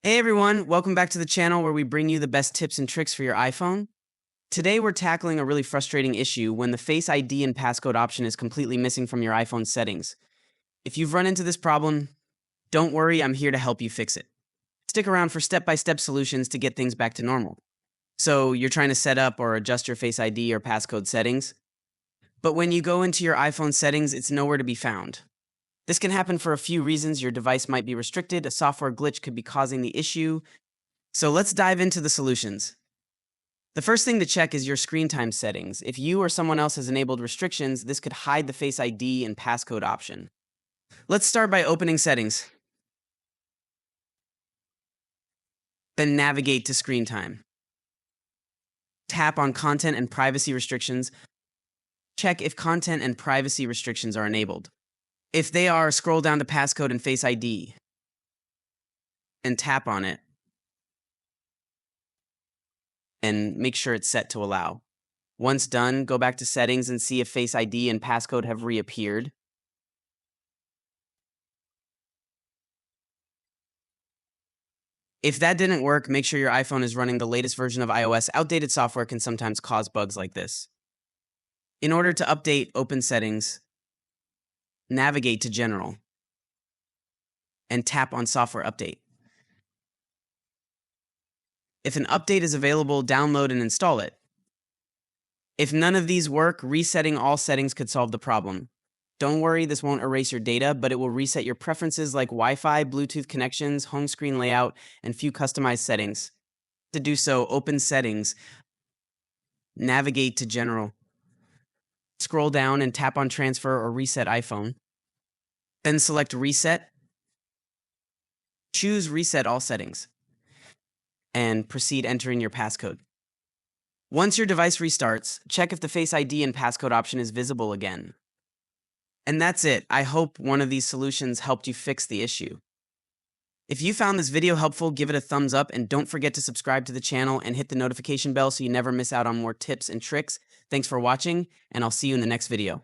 Hey everyone, welcome back to the channel where we bring you the best tips and tricks for your iPhone. Today we're tackling a really frustrating issue when the Face ID and passcode option is completely missing from your iPhone settings. If you've run into this problem, don't worry, I'm here to help you fix it. Stick around for step-by-step solutions to get things back to normal. So you're trying to set up or adjust your Face ID or passcode settings, but when you go into your iPhone settings, it's nowhere to be found. This can happen for a few reasons. Your device might be restricted, a software glitch could be causing the issue. So let's dive into the solutions. The first thing to check is your screen time settings. If you or someone else has enabled restrictions, this could hide the Face ID and passcode option. Let's start by opening settings. Then navigate to screen time. Tap on content and privacy restrictions. Check if content and privacy restrictions are enabled. If they are, scroll down to passcode and Face ID and tap on it and make sure it's set to allow. Once done, go back to settings and see if Face ID and passcode have reappeared. If that didn't work, make sure your iPhone is running the latest version of iOS. Outdated software can sometimes cause bugs like this. In order to update, open Settings, navigate to General, and tap on Software Update. If an update is available, download and install it. If none of these work, resetting all settings could solve the problem. Don't worry, this won't erase your data, but it will reset your preferences like Wi-Fi, Bluetooth connections, home screen layout, and few customized settings. To do so, open Settings, navigate to General, scroll down and tap on Transfer or Reset iPhone. Then select Reset, choose Reset All Settings, and proceed entering your passcode. Once your device restarts, check if the Face ID and passcode option is visible again. And that's it. I hope one of these solutions helped you fix the issue. If you found this video helpful, give it a thumbs up and don't forget to subscribe to the channel and hit the notification bell so you never miss out on more tips and tricks. Thanks for watching, and I'll see you in the next video.